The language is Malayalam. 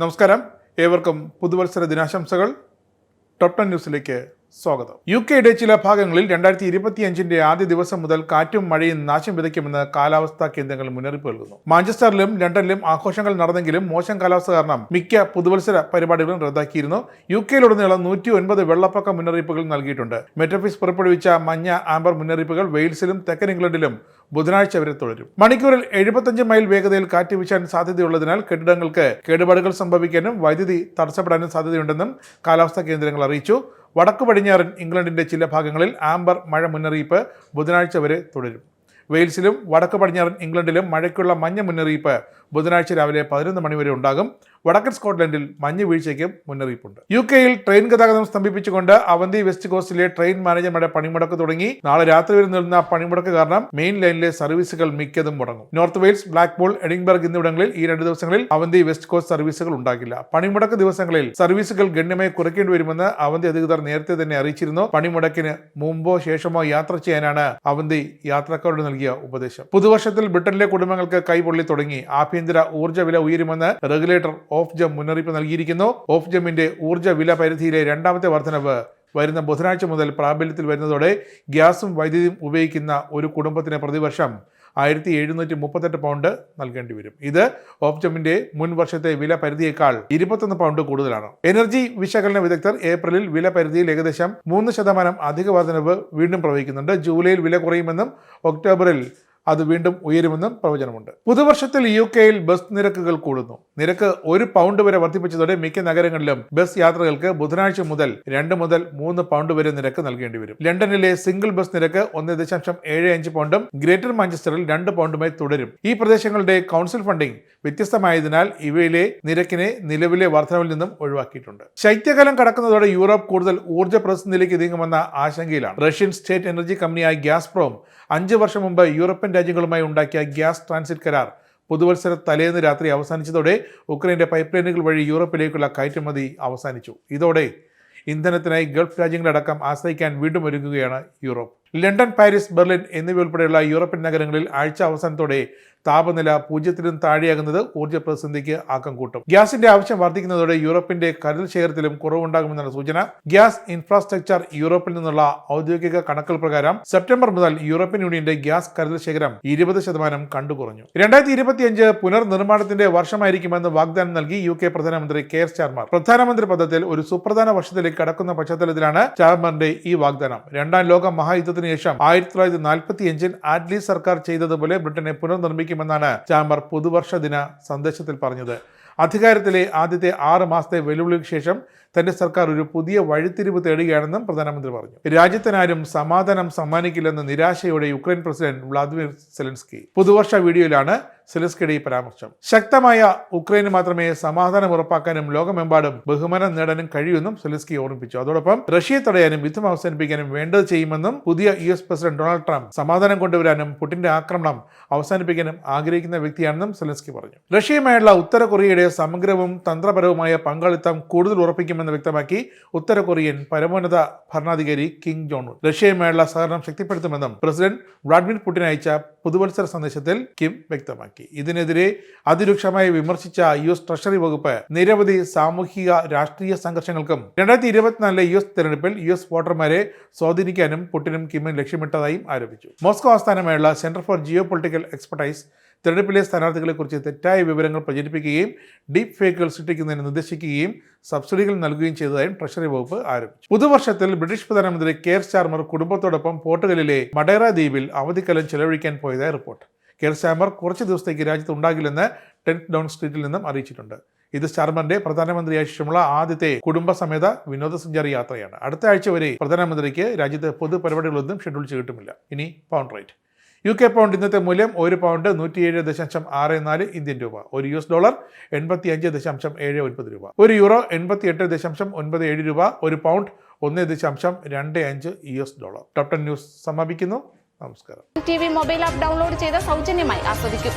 നമസ്കാരം, ഏവർക്കും പുതുവത്സര ദിനാശംസകൾ. ടോപ് 10 ന്യൂസിലേക്ക് സ്വാഗതം. യുകെയുടെ ചില ഭാഗങ്ങളിൽ 2025 ആദ്യ ദിവസം മുതൽ കാറ്റും മഴയും നാശം വിതയ്ക്കുമെന്ന് കാലാവസ്ഥാ കേന്ദ്രങ്ങൾ മുന്നറിയിപ്പ് നൽകുന്നു. മാഞ്ചസ്റ്ററിലും ലണ്ടനിലും ആഘോഷങ്ങൾ നടന്നെങ്കിലും മോശം കാലാവസ്ഥ കാരണം മിക്ക പുതുവത്സര പരിപാടികളും റദ്ദാക്കിയിരുന്നു. യുകെയിലുടനീളം 109 വെള്ളപ്പൊക്ക മുന്നറിയിപ്പുകൾ നൽകിയിട്ടുണ്ട്. മെട്രോഫിസ് പുറപ്പെടുവിച്ച മഞ്ഞ ആംബർ മുന്നറിയിപ്പുകൾ വെയിൽസിലും തെക്കൻ ഇംഗ്ലണ്ടിലും ബുധനാഴ്ച വരെ തുടരും. മണിക്കൂറിൽ 75 മൈൽ വേഗതയിൽ കാറ്റ് വീശാൻ സാധ്യതയുള്ളതിനാൽ കെട്ടിടങ്ങൾക്ക് കേടുപാടുകൾ സംഭവിക്കാനും വൈദ്യുതി തടസ്സപ്പെടാനും സാധ്യതയുണ്ടെന്നും കാലാവസ്ഥാ കേന്ദ്രങ്ങൾ അറിയിച്ചു. വടക്കു പടിഞ്ഞാറൻ ഇംഗ്ലണ്ടിന്റെ ചില ഭാഗങ്ങളിൽ ആംബർ മഴ മുന്നറിയിപ്പ് ബുധനാഴ്ച വരെ തുടരും. വെയിൽസിലും വടക്കു പടിഞ്ഞാറൻ ഇംഗ്ലണ്ടിലും മഴയ്ക്കുള്ള മഞ്ഞ മുന്നറിയിപ്പ് ബുധനാഴ്ച രാവിലെ 11 മണി വരെ ഉണ്ടാകും. വടക്കൻ സ്കോട്ട്ലൻഡിൽ മഞ്ഞ് വീഴ്ചയ്ക്കും മുന്നറിയിപ്പുണ്ട്. യുകെയിൽ ട്രെയിൻ ഗതാഗതം സ്തംഭിപ്പിച്ചുകൊണ്ട് അവന്തി വെസ്റ്റ് കോസ്റ്റിലെ ട്രെയിൻ മാനേജർമാരുടെ പണിമുടക്ക് തുടങ്ങി. നാളെ രാത്രി വരെ നീളുന്ന പണിമുടക്ക് കാരണം മെയിൻ ലൈനിലെ സർവീസുകൾ മിക്കതും മുടങ്ങും. നോർത്ത് വെയിൽസ്, ബ്ലാക്ക്പൂൾ, എഡിൻബർഗ് എന്നിവിടങ്ങളിൽ ഈ 2 ദിവസങ്ങളിൽ അവന്തി വെസ്റ്റ് കോസ്റ്റ് സർവീസുകൾ ഉണ്ടാകില്ല. പണിമുടക്ക് ദിവസങ്ങളിൽ സർവീസുകൾ ഗണ്യമായി കുറയ്ക്കേണ്ടി വരുമെന്ന് അവന്തി അധികൃതർ നേരത്തെ തന്നെ അറിയിച്ചിരുന്നു. പണിമുടക്കിന് മുമ്പോ ശേഷമോ യാത്ര ചെയ്യാനാണ് അവന്തി യാത്രക്കാരോട് നൽകിയ ഉപദേശം. പുതുവർഷത്തിൽ ബ്രിട്ടനിലെ കുടുംബങ്ങൾക്ക് കൈപൊള്ളി തുടങ്ങി. ആഭ്യന്തര ഊർജ്ജ വില ഉയരുമെന്ന് റെഗുലേറ്റർ ഓഫ്ജം മുന്നറിയിപ്പ് നൽകിയിരിക്കുന്നു. ഓഫ്ജമിന്റെ ഊർജ്ജ വില പരിധിയിലെ രണ്ടാമത്തെ വർധനവ് വരുന്ന ബുധനാഴ്ച മുതൽ പ്രാബല്യത്തിൽ വരുന്നതോടെ ഗ്യാസും വൈദ്യുതിയും ഉപയോഗിക്കുന്ന ഒരു കുടുംബത്തിന് പ്രതിവർഷം 1738 പൗണ്ട് നൽകേണ്ടി വരും. ഇത് ഓഫ്ജമിന്റെ മുൻ വർഷത്തെ വില പരിധിയേക്കാൾ 21 പൗണ്ട് കൂടുതലാണ്. എനർജി വിശകലന വിദഗ്ധർ ഏപ്രിലിൽ വില പരിധിയിൽ ഏകദേശം 3% അധിക വർധനവ് വീണ്ടും പ്രവചിക്കുന്നുണ്ട്. ജൂലൈയിൽ വില കുറയുമെന്നും ഒക്ടോബറിൽ അത് വീണ്ടും ഉയരുമെന്നും പ്രവചനമുണ്ട്. പുതുവർഷത്തിൽ യുകെയിൽ ബസ് നിരക്കുകൾ കൂടുന്നു. നിരക്ക് 1 പൗണ്ട് വരെ വർദ്ധിപ്പിച്ചതോടെ മിക്ക നഗരങ്ങളിലും ബസ് യാത്രകൾക്ക് ബുധനാഴ്ച മുതൽ 2 മുതൽ 3 പൗണ്ട് വരെ നിരക്ക് നൽകേണ്ടി വരും. ലണ്ടനിലെ സിംഗിൾ ബസ് നിരക്ക് 1.75 പൗണ്ടും ഗ്രേറ്റർ മാഞ്ചസ്റ്ററിൽ 2 പൗണ്ടുമായി തുടരും. ഈ പ്രദേശങ്ങളുടെ കൗൺസിൽ ഫണ്ടിംഗ് വ്യത്യസ്തമായതിനാൽ ഇവയിലെ നിരക്കിനെ നിലവിലെ വർധനവിൽ നിന്നും ഒഴിവാക്കിയിട്ടുണ്ട്. ശൈത്യകാലം കടക്കുന്നതോടെ യൂറോപ്പ് കൂടുതൽ ഊർജ്ജ പ്രതിസന്ധിയിലേക്ക് നീങ്ങുമെന്ന ആശങ്കയിലാണ്. റഷ്യൻ സ്റ്റേറ്റ് എനർജി കമ്പനിയായ ഗ്യാസ്പ്രോം 5 വർഷം മുമ്പ് യൂറോപ്യൻ രാജ്യങ്ങളുമായി ഉണ്ടാക്കിയ ഗ്യാസ് ട്രാൻസിറ്റ് കരാർ പുതുവത്സര തലേന്ന് രാത്രി അവസാനിച്ചതോടെ ഉക്രൈന്റെ പൈപ്പ് ലൈനുകൾ വഴി യൂറോപ്പിലേക്കുള്ള കയറ്റുമതി അവസാനിച്ചു. ഇതോടെ ഇന്ധനത്തിനായി ഗൾഫ് രാജ്യങ്ങളടക്കം ആശ്രയിക്കാൻ വീണ്ടും ഒരുങ്ങുകയാണ് യൂറോപ്പ്. ലണ്ടൻ, പാരീസ്, ബെർലിൻ എന്നിവയുൾപ്പെടെയുള്ള യൂറോപ്യൻ നഗരങ്ങളിൽ ആഴ്ച അവസാനത്തോടെ താപനില 0-നും താഴെയാകുന്നത് ഊർജ്ജ പ്രതിസന്ധിക്ക് ആക്കം കൂട്ടും. ഗ്യാസിന്റെ ആവശ്യം വർദ്ധിക്കുന്നതോടെ യൂറോപ്പിന്റെ കരുതൽ ശേഖരത്തിലും കുറവുണ്ടാകുമെന്നാണ് സൂചന. ഗ്യാസ് ഇൻഫ്രാസ്ട്രക്ചർ യൂറോപ്പിൽ നിന്നുള്ള ഔദ്യോഗിക കണക്കുകൾ പ്രകാരം സെപ്റ്റംബർ മുതൽ യൂറോപ്യൻ യൂണിയന്റെ ഗ്യാസ് കരുതൽ ശേഖരം 20% കണ്ടുകുറഞ്ഞു. 2025 പുനർനിർമ്മാണത്തിന്റെ വർഷമായിരിക്കുമെന്ന് വാഗ്ദാനം നൽകി UK പ്രധാനമന്ത്രി കെയർ സ്റ്റാർമർ. പ്രധാനമന്ത്രി പദത്തിൽ ഒരു സുപ്രധാന വർഷത്തിലേക്ക് കടക്കുന്ന പശ്ചാത്തലത്തിലാണ് സ്റ്റാർമറിന്റെ ഈ വാഗ്ദാനം. രണ്ടാം ലോക മഹായുദ്ധത്തിന് ശേഷം 1945 ആറ്റ്ലി സർക്കാർ ചെയ്തതുപോലെ ബ്രിട്ടനെ പുനർനിർമ്മിക്കുമെന്നാണ് ചാമ്പർ പുതുവർഷ ദിന സന്ദേശത്തിൽ പറഞ്ഞത്. അധികാരത്തിലെ ആദ്യത്തെ 6 മാസത്തെ വെല്ലുവിളിക്ക് ശേഷം തന്റെ സർക്കാർ ഒരു പുതിയ വഴിത്തിരിവ് തേടുകയാണെന്നും പ്രധാനമന്ത്രി പറഞ്ഞു. രാജ്യത്തിനാരും സമാധാനം സമ്മാനിക്കില്ലെന്ന് നിരാശയോടെ യുക്രൈൻ പ്രസിഡന്റ് വ്ളാദിമിർ സെലൻസ്കി. പുതുവർഷ വീഡിയോയിലാണ് സെലൻസ്കിയുടെ ഈ പരാമർശം. ശക്തമായ ഉക്രൈന് മാത്രമേ സമാധാനം ഉറപ്പാക്കാനും ലോകമെമ്പാടും ബഹുമാനം നേടാനും കഴിയുമെന്നും സെലൻസ്കി ഓർമ്മിപ്പിച്ചു. അതോടൊപ്പം റഷ്യയെ തടയാനും യുദ്ധം അവസാനിപ്പിക്കാനും വേണ്ടത് ചെയ്യുമെന്നും പുതിയ US പ്രസിഡന്റ് ഡൊണാൾഡ് ട്രംപ് സമാധാനം കൊണ്ടുവരാനും പുടിന്റെ ആക്രമണം അവസാനിപ്പിക്കാനും ആഗ്രഹിക്കുന്ന വ്യക്തിയാണെന്നും സെലൻസ്കി പറഞ്ഞു. റഷ്യയുമായുള്ള ഉത്തര കൊറിയയുടെ സമഗ്രവും തന്ത്രപരവുമായ പങ്കാളിത്തം കൂടുതൽ ഉറപ്പിക്കുമെന്ന് വ്യക്തമാക്കി ഉത്തര കൊറിയൻ പരമോന്നത ഭരണാധികാരി കിം ജോങ് ഉൻ. റഷ്യയുമായുള്ള സഹകരണം ശക്തിപ്പെടുത്തുമെന്നും പ്രസിഡന്റ് വ്ളാഡിമിർ പുടിൻ അയച്ച പുതുവത്സര സന്ദേശത്തിൽ കിം വ്യക്തമാക്കി. ഇതിനെതിരെ അതിരൂക്ഷമായി വിമർശിച്ച US ട്രഷറി വകുപ്പ് നിരവധി സാമൂഹിക രാഷ്ട്രീയ സംഘർഷങ്ങൾക്കും 2024 US തെരഞ്ഞെടുപ്പിൽ US വോട്ടർമാരെ സ്വാധീനിക്കാനും പുടിനും കിമ്മും ലക്ഷ്യമിട്ടതായും ആരോപിച്ചു. മോസ്കോ ആസ്ഥാനമായുള്ള centre for geo political expertise തെരഞ്ഞെടുപ്പിലെ സ്ഥാനാർത്ഥികളെക്കുറിച്ച് തെറ്റായ വിവരങ്ങൾ പ്രചരിപ്പിക്കുകയും ഡീപ് ഫേക്കുകൾ സൃഷ്ടിക്കുന്നതിന് നിർദ്ദേശിക്കുകയും സബ്സിഡികൾ നൽകുകയും ചെയ്തതായും ട്രഷറി വകുപ്പ് ആരോപിച്ചു. പുതുവർഷത്തിൽ ബ്രിട്ടീഷ് പ്രധാനമന്ത്രി കെയർ സ്റ്റാർമർ കുടുംബത്തോടൊപ്പം പോർട്ടുഗലിലെ മഡേറ ദ്വീപിൽ അവധിക്കാലം ചെലവഴിക്കാൻ പോയതായി റിപ്പോർട്ട്. കെയർ സ്റ്റാർമർ കുറച്ച് ദിവസത്തേക്ക് രാജ്യത്ത് ഉണ്ടാകില്ലെന്ന് 10th ഡൗണിംഗ് സ്ട്രീറ്റിൽ നിന്നും അറിയിച്ചിട്ടുണ്ട്. ഇത് സ്റ്റാർമറിന്റെ പ്രധാനമന്ത്രിയായ ശേഷമുള്ള ആദ്യത്തെ കുടുംബസമേത വിനോദസഞ്ചാര യാത്രയാണ്. അടുത്ത ആഴ്ച വരെ പ്രധാനമന്ത്രിക്ക് രാജ്യത്ത് പൊതുപരിപാടികളൊന്നും ഷെഡ്യൂൾ ചെയ്തിട്ടുമില്ല. ഇനി പൗണ്ട് റേറ്റ്. UK പൗണ്ട് ഇന്നത്തെ മൂല്യം 1 പൗണ്ട് 107.64 ഇന്ത്യൻ രൂപ. ഒരു US ഡോളർ 85.79 രൂപ. ഒരു യൂറോ 88.97 രൂപ. ഒരു pound 1.25 US dollar. Top 10 news സമാപിക്കുന്നു. നമസ്കാരം. TV മൊബൈൽ ആപ്പ് ഡൗൺലോഡ് ചെയ്ത് സൗജന്യമായി ആസ്വദിക്കും.